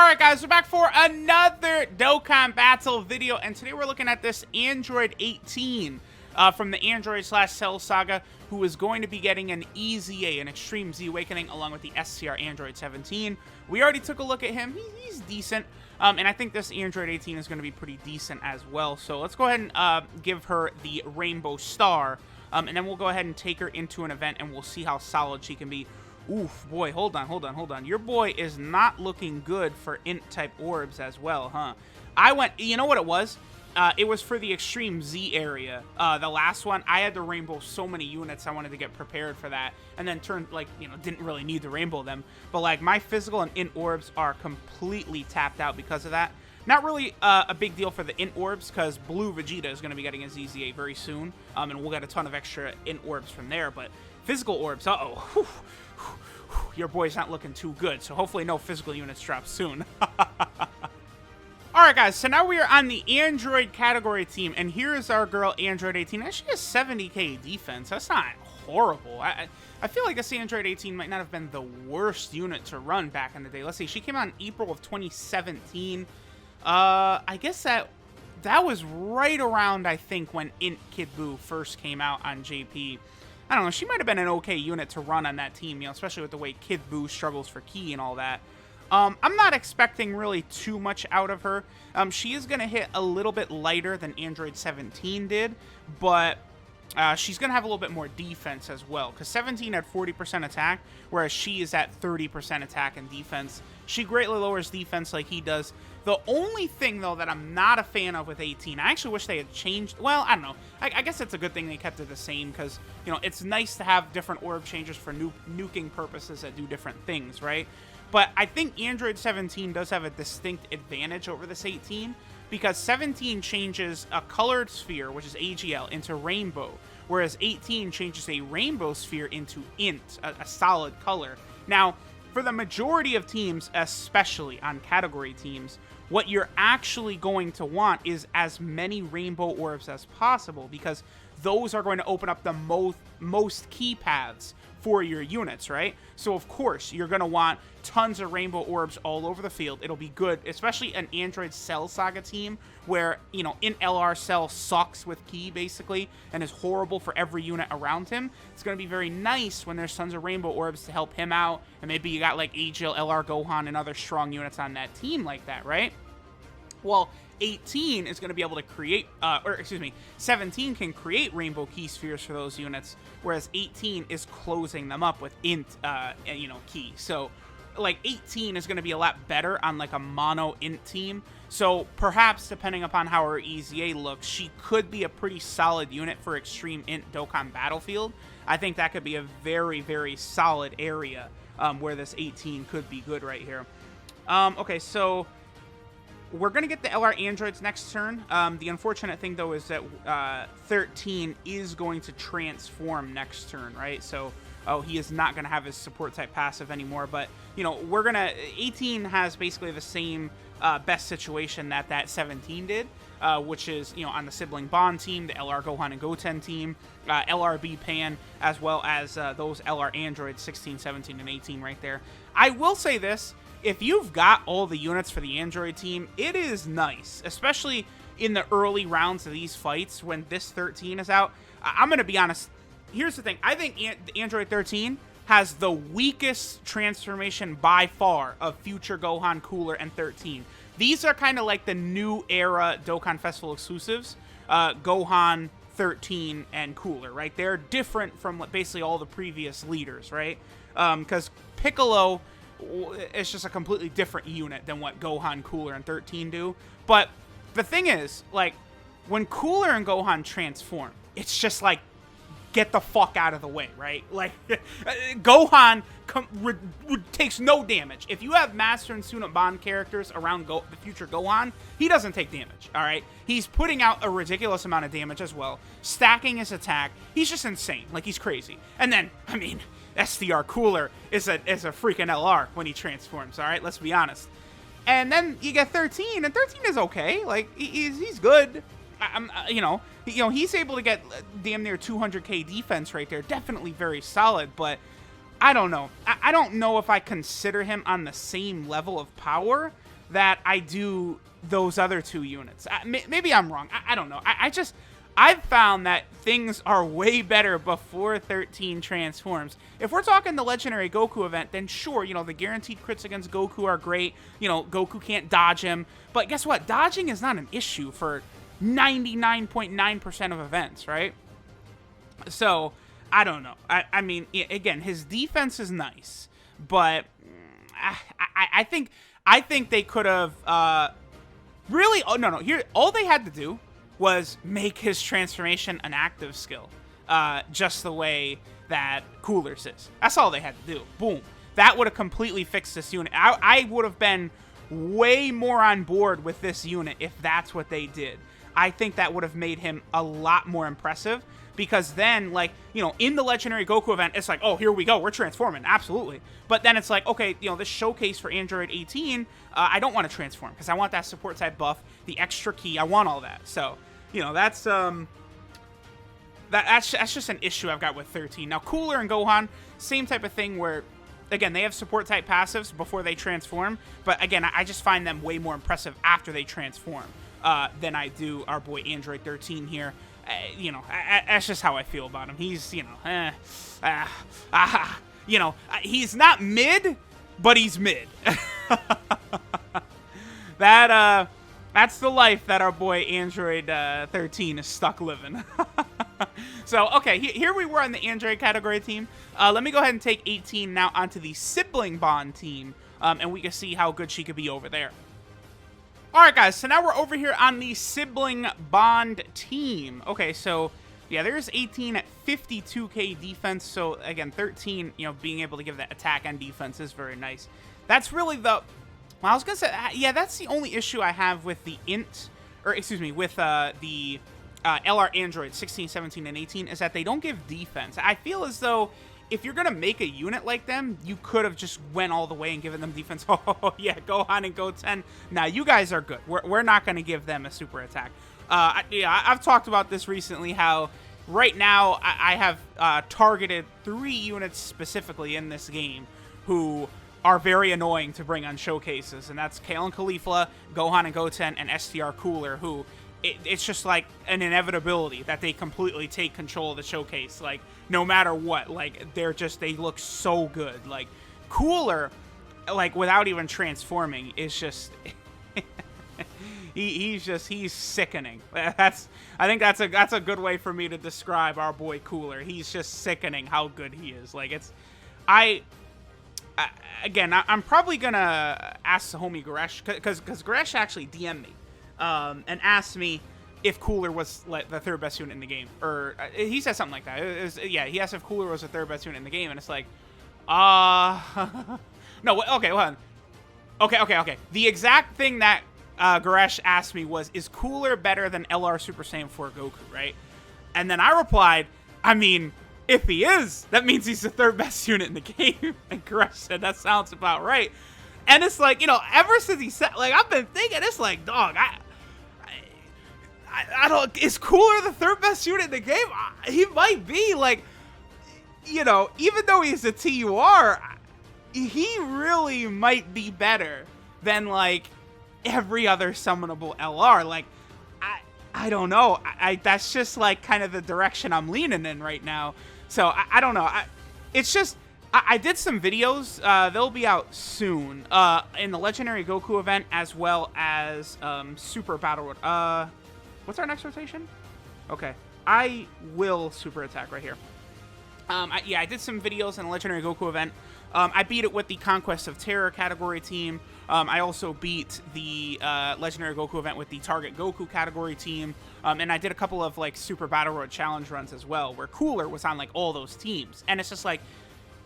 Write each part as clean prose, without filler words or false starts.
Alright guys, we're back for another Dokkan Battle video, and today we're looking at this Android 18 from the Android/Cell Saga, who is going to be getting an EZA, an Extreme Z Awakening, along with the SCR Android 17. We already took a look at him. He's decent, and I think this Android 18 is going to be pretty decent as well. So let's go ahead and give her the Rainbow Star, and then we'll go ahead and take her into an event, and we'll see how solid she can be. Oof, boy, hold on. Your boy is not looking good for INT-type orbs as well, huh? I went, you know what it was? It was for the Extreme Z area. The last one, I had to rainbow so many units, I wanted to get prepared for that. And then turned, like, you know, didn't really need to rainbow them. But, like, my physical and INT orbs are completely tapped out because of that. Not really a big deal for the INT orbs, because Blue Vegeta is going to be getting his EZA very soon. And we'll get a ton of extra INT orbs from there. But physical orbs, uh-oh. Your boy's not looking too good, so hopefully no physical units drop soon. Alright guys, so now we are on the Android category team, and here is our girl Android 18. Now, she has 70k defense. That's not horrible. I feel like this Android 18 might not have been the worst unit to run back in the day. Let's see, she came out in April of 2017. I guess that was right around, I think, when INT Kid Buu first came out on JP. I don't know, she might have been an okay unit to run on that team, you know, especially with the way Kid Buu struggles for ki and all that. I'm not expecting really too much out of her. She is going to hit a little bit lighter than Android 17 did, but she's going to have a little bit more defense as well, because 17 had 40% attack, whereas she is at 30% attack and defense. She greatly lowers defense like he does. The only thing, though, that I'm not a fan of with 18, I actually wish they had changed. Well, I don't know. I guess it's a good thing they kept it the same, because, you know, it's nice to have different orb changes for nuking purposes that do different things, right? But I think Android 17 does have a distinct advantage over this 18, because 17 changes a colored sphere, which is AGL, into rainbow, whereas 18 changes a rainbow sphere into INT, a solid color. Now, for the majority of teams, especially on category teams, what you're actually going to want is as many rainbow orbs as possible, because those are going to open up the most key paths for your units, right? So, of course, you're going to want tons of rainbow orbs all over the field. It'll be good, especially an Android Cell Saga team where, you know, in LR Cell sucks with ki, basically, and is horrible for every unit around him. It's going to be very nice when there's tons of rainbow orbs to help him out, and maybe you got, like, AGL, LR Gohan, and other strong units on that team like that, right? Well, 18 is going to be able to create, 17 can create rainbow key spheres for those units, whereas 18 is closing them up with INT, you know, key. So, like, 18 is going to be a lot better on, like, a mono INT team. So, perhaps, depending upon how her EZA looks, she could be a pretty solid unit for Extreme INT Dokkan Battlefield. I think that could be a very, very solid area where this 18 could be good right here. Okay, so we're going to get the LR Androids next turn. The unfortunate thing, though, is that 13 is going to transform next turn, right? So, he is not going to have his support type passive anymore. But, you know, 18 has basically the same best situation that 17 did, which is, you know, on the Sibling Bond team, the LR Gohan and Goten team, LRB Pan, as well as those LR Androids, 16, 17, and 18 right there. I will say this. If you've got all the units for the Android team, it is nice, especially in the early rounds of these fights when this 13 is out. I'm going to be honest. Here's the thing. I think the Android 13 has the weakest transformation by far of Future Gohan, Cooler, and 13. These are kind of like the new era Dokkan Festival exclusives, Gohan, 13, and Cooler, right? They're different from basically all the previous leaders, right? Because Piccolo, it's just a completely different unit than what Gohan, Cooler, and 13 do. But the thing is, like, when Cooler and Gohan transform, it's just like, get the fuck out of the way, right? Like, Gohan takes no damage. If you have Master and Student Bond characters around the future Gohan, he doesn't take damage, all right? He's putting out a ridiculous amount of damage as well, stacking his attack. He's just insane. Like, he's crazy. And then, I mean, SDR Cooler is a freaking LR when he transforms, all right? Let's be honest. And then you get 13, and 13 is okay. Like, he's good. You know, he's able to get damn near 200k defense right there. Definitely very solid, but I don't know. I don't know if I consider him on the same level of power that I do those other 2 units. Maybe I'm wrong. I don't know. I've found that things are way better before 13 transforms. If we're talking the Legendary Goku event, then sure, you know, the guaranteed crits against Goku are great. You know, Goku can't dodge him. But guess what? Dodging is not an issue for 99.9% of events, right? So, I don't know. I mean, again, his defense is nice. But I think they could have really... Oh, no. Here, all they had to do was make his transformation an active skill, just the way that Cooler's is. That's all they had to do. Boom. That would have completely fixed this unit. I would have been way more on board with this unit if that's what they did. I think that would have made him a lot more impressive, because then, like, you know, in the Legendary Goku event, it's like, oh, here we go, we're transforming, absolutely. But then it's like, okay, you know, this showcase for Android 18, I don't want to transform, because I want that support type buff, the extra key, I want all that. So, you know, that's just an issue I've got with 13. Now, Cooler and Gohan, same type of thing where, again, they have support type passives before they transform, but again, I just find them way more impressive after they transform than I do our boy Android 13 here. You know, that's just how I feel about him. He's, you know, you know, he's not mid, but he's mid. That's the life that our boy Android 13 is stuck living. So, okay, here we were on the Android category team. Let me go ahead and take 18 now onto the sibling bond team, and we can see how good she could be over there. All right, guys, so now we're over here on the sibling bond team. Okay, so, yeah, there's 18 at 52k defense. So, again, 13, you know, being able to give that attack and defense is very nice. That's really the... Well, I was going to say, yeah, that's the only issue I have with the INT, or excuse me, with the LR Android 16, 17, and 18, is that they don't give defense. I feel as though if you're going to make a unit like them, you could have just went all the way and given them defense. Oh, yeah, Gohan and Goten. Nah, you guys are good. We're not going to give them a super attack. Yeah, I've talked about this recently, how right now I have targeted 3 units specifically in this game who are very annoying to bring on showcases, and that's Kale and Caulifla, Gohan and Goten, and STR Cooler, who it's just like an inevitability that they completely take control of the showcase, like, no matter what. Like, they look so good. Like, Cooler, like, without even transforming, is just... he's sickening. I think that's a good way for me to describe our boy Cooler. He's just sickening how good he is. Like, again, I'm probably gonna ask the homie Goresh, because Goresh actually DM'd me and asked me if Cooler was like the 3rd best unit in the game, or he said something like that. Yeah, he asked if Cooler was the 3rd best unit in the game, and it's like, no, okay, hold on. Okay. The exact thing that Goresh asked me was, is Cooler better than LR Super Saiyan 4 Goku, right? And then I replied, I mean, if he is, that means he's the 3rd best unit in the game. And Goresh said, that sounds about right. And it's like, you know, ever since he said, like, I've been thinking, it's like, dog, I don't, is Cooler the 3rd best unit in the game? He might be, like, you know, even though he's a TUR, he really might be better than, like, every other summonable LR. Like, I don't know. That's just, like, kind of the direction I'm leaning in right now. So, I don't know. It's just, I did some videos. They'll be out soon in the Legendary Goku event, as well as Super Battle Road. What's our next rotation? Okay. I will super attack right here. Yeah, I did some videos in the Legendary Goku event. I beat it with the Conquest of Terror category team. I also beat the Legendary Goku event with the Target Goku category team. And I did a couple of, like, Super Battle Road challenge runs as well, where Cooler was on, like, all those teams. And it's just like,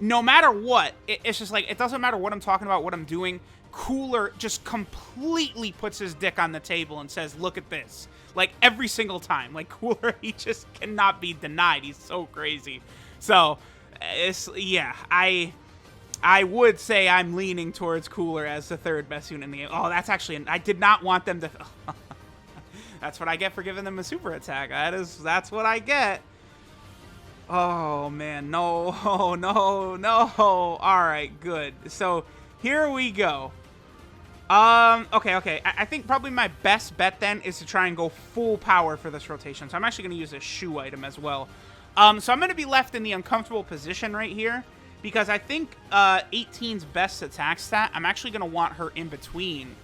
no matter what, it's just like, it doesn't matter what I'm talking about, what I'm doing, Cooler just completely puts his dick on the table and says, look at this. Like, every single time. Like, Cooler, he just cannot be denied. He's so crazy. So, it's, yeah, I would say I'm leaning towards Cooler as the 3rd best unit in the game. Oh, that's actually, I did not want them to, that's what I get for giving them a super attack. That's what I get. Oh, man, no. All right, good. So, here we go. Okay. I think probably my best bet then is to try and go full power for this rotation. So I'm actually going to use a shoe item as well. So I'm going to be left in the uncomfortable position right here because I think 18's best attack stat, I'm actually going to want her in between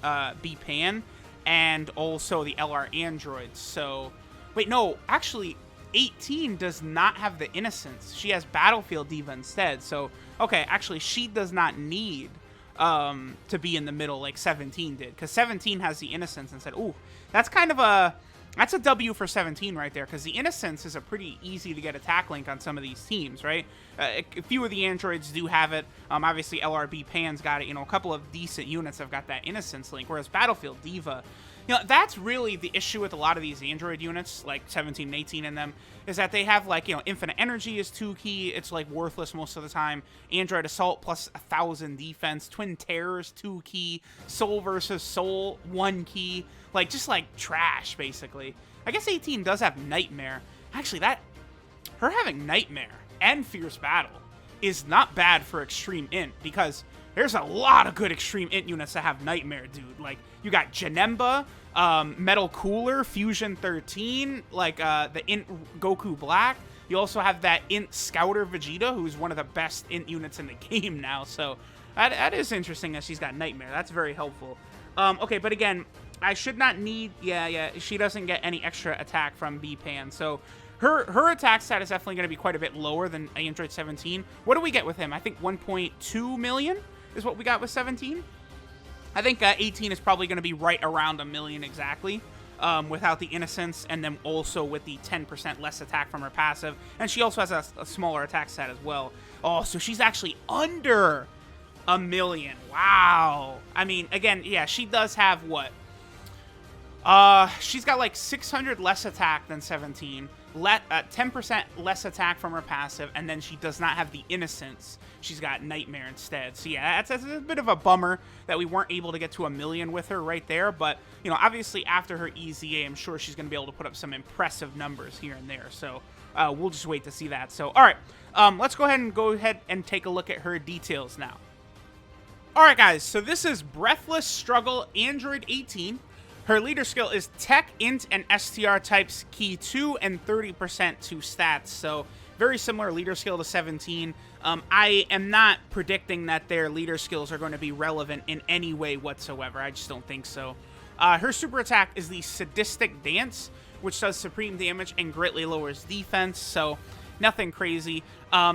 B-Pan and also the LR androids. So, wait, no, actually 18 does not have the Innocence. She has Battlefield Diva instead. So, okay, actually she does not need to be in the middle like 17 did, because 17 has the Innocence and said, ooh, that's a W for 17 right there, because the Innocence is a pretty easy to get attack link on some of these teams, right? A few of the androids do have it. Obviously LRB Pan's got it. You know, a couple of decent units have got that Innocence link, whereas Battlefield Diva, you know, that's really the issue with a lot of these android units, like 17 and 18 in them, is that they have, like, you know, infinite energy is 2 key. It's, like, worthless most of the time. Android Assault plus 1,000 defense. Twin Terrors, 2 key. Soul versus Soul, 1 key. Like, just, like, trash, basically. I guess 18 does have Nightmare. Actually, her having Nightmare and Fierce Battle is not bad for Extreme Int, because there's a lot of good Extreme Int units that have Nightmare, dude. Like, you got Janemba, Metal Cooler, Fusion 13, like the Int Goku Black. You also have that Int Scouter Vegeta, who's one of the best Int units in the game now. So that is interesting that she's got Nightmare. That's very helpful. Okay, but again, I should not need... Yeah, she doesn't get any extra attack from B-Pan. So her attack stat is definitely going to be quite a bit lower than Android 17. What do we get with him? I think 1.2 million is what we got with 17. I think 18 is probably going to be right around 1 million exactly, without the Innocence, and then also with the 10% less attack from her passive. And she also has a smaller attack stat as well. Oh, so she's actually under 1 million. Wow. I mean, again, yeah, she does have what? She's got like 600 less attack than 17, 10% less attack from her passive, and then she does not have the Innocence. She's got Nightmare instead. So yeah, that's a bit of a bummer that we weren't able to get to 1 million with her right there. But, you know, obviously after her EZA, I'm sure she's going to be able to put up some impressive numbers here and there. So we'll just wait to see that. So, all right, let's go ahead and take a look at her details now. All right, guys, so this is Breathless Struggle Android 18. Her leader skill is Tech, Int, and STR types key 2 and 30% to stats. So very similar leader skill to 17. I am not predicting that their leader skills are going to be relevant in any way whatsoever. I just don't think so. Her super attack is the Sadistic Dance, which does supreme damage and greatly lowers defense. So nothing crazy.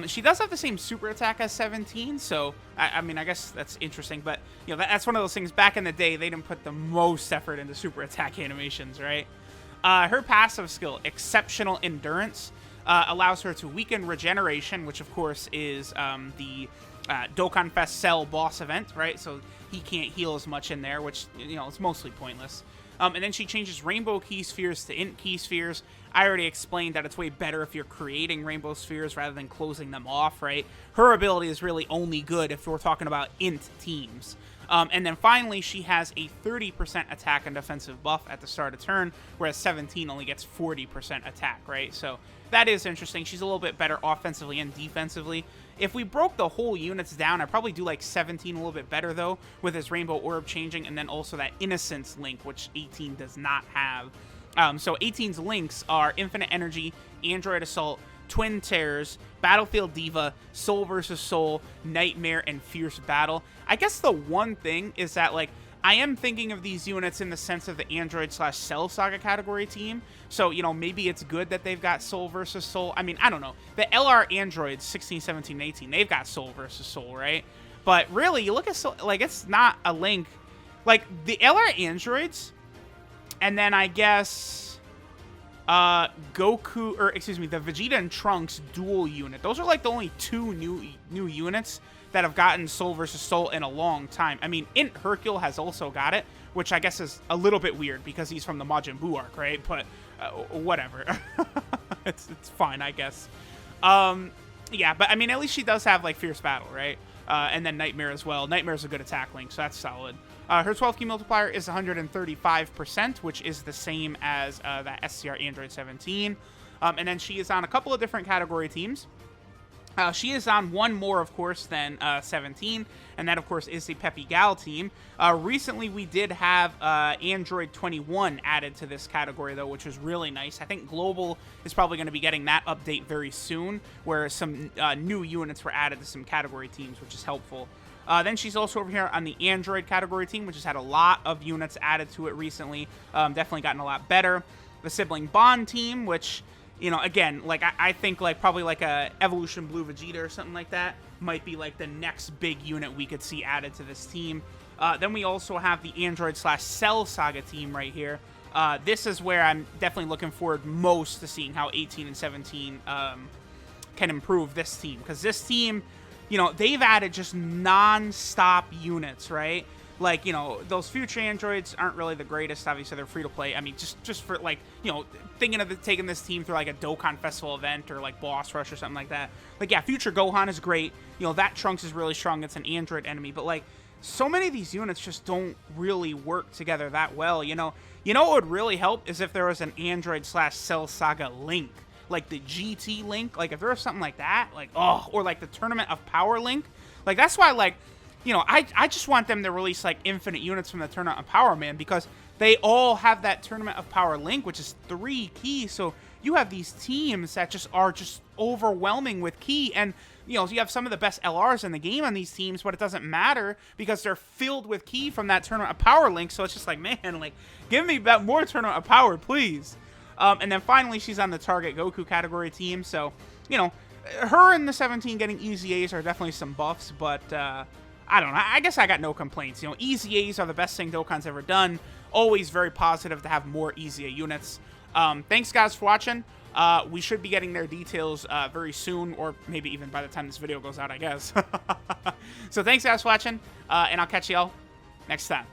She does have the same super attack as 17, so I mean, I guess that's interesting. But, you know, that's one of those things. Back in the day, they didn't put the most effort into super attack animations, right? Her passive skill, Exceptional Endurance, allows her to weaken regeneration, which of course is the Dokkan Fest Cell boss event, right? So he can't heal as much in there, which, you know, it's mostly pointless. And then she changes Rainbow Key Spheres to Int Key Spheres. I already explained that it's way better if you're creating Rainbow Spheres rather than closing them off, right? Her ability is really only good if we're talking about Int teams. And then finally, she has a 30% attack and defensive buff at the start of turn, whereas 17 only gets 40% attack, right? So that is interesting. She's a little bit better offensively and defensively. If we broke the whole units down, I'd probably do like 17 a little bit better, though, with his Rainbow Orb changing, and then also that Innocence link, which 18 does not have. So 18's links are Infinite Energy, Android Assault, Twin Terrors, Battlefield Diva, Soul versus Soul, Nightmare, and Fierce Battle. I guess the one thing is that, like, I am thinking of these units in the sense of the Android/Cell Saga category team. So, you know, maybe it's good that they've got Soul versus Soul. I mean, I don't know. The LR Androids, 16, 17, 18, they've got Soul versus Soul, right? But really, you look at Soul, like, it's not a link. Like, the LR Androids, and then I guess Goku, or excuse me, the Vegeta and Trunks dual unit. Those are like the only two new units that have gotten Soul versus Soul in a long time. I mean, Int Hercule has also got it, which I guess is a little bit weird because he's from the Majin Buu arc, right? But whatever. it's fine, I guess. Yeah, but I mean, at least she does have like Fierce Battle, right? And then Nightmare as well. Nightmare's a good attack link, so that's solid. Her 12 key multiplier is 135%, which is the same as that SCR Android 17. And then she is on a couple of different category teams. She is on one more, of course, than 17, and that, of course, is the Peppy Gal team. Recently, we did have Android 21 added to this category, though, which was really nice. I think Global is probably going to be getting that update very soon, where some new units were added to some category teams, which is helpful. Then she's also over here on the Android category team, which has had a lot of units added to it recently. Definitely gotten a lot better. The Sibling Bond team, which... You know, again, like, I think, like, probably, like, a Evolution Blue Vegeta or something like that might be, like, the next big unit we could see added to this team. Then we also have the Android/Cell Saga team right here. This is where I'm definitely looking forward most to seeing how 18 and 17 can improve this team. Because this team, you know, they've added just non-stop units, right? Like, you know, those future androids aren't really the greatest. Obviously, they're free to play. I mean, just for, like, you know, thinking of taking this team through, like, a Dokkan Festival event or, like, Boss Rush or something like that. Like, yeah, future Gohan is great. You know, that Trunks is really strong. It's an android enemy. But, like, so many of these units just don't really work together that well, you know? You know what would really help is if there was an Android/Cell Saga link. Like, the GT link. Like, if there was something like that, like, oh, or, like, the Tournament of Power link. Like, that's why, like... You know, I just want them to release, like, infinite units from the Tournament of Power, man, because they all have that Tournament of Power link, which is 3 keys, so you have these teams that just are just overwhelming with key, and, you know, you have some of the best LRs in the game on these teams, but it doesn't matter, because they're filled with key from that Tournament of Power link, so it's just like, man, like, give me more Tournament of Power, please. And then finally, she's on the Target Goku category team, so, you know, her and the 17 getting EZAs are definitely some buffs, but, I don't know. I guess I got no complaints. You know, EZAs are the best thing Dokkan's ever done. Always very positive to have more EZA units. Thanks, guys, for watching. We should be getting their details very soon, or maybe even by the time this video goes out, I guess. So thanks, guys, for watching, and I'll catch y'all next time.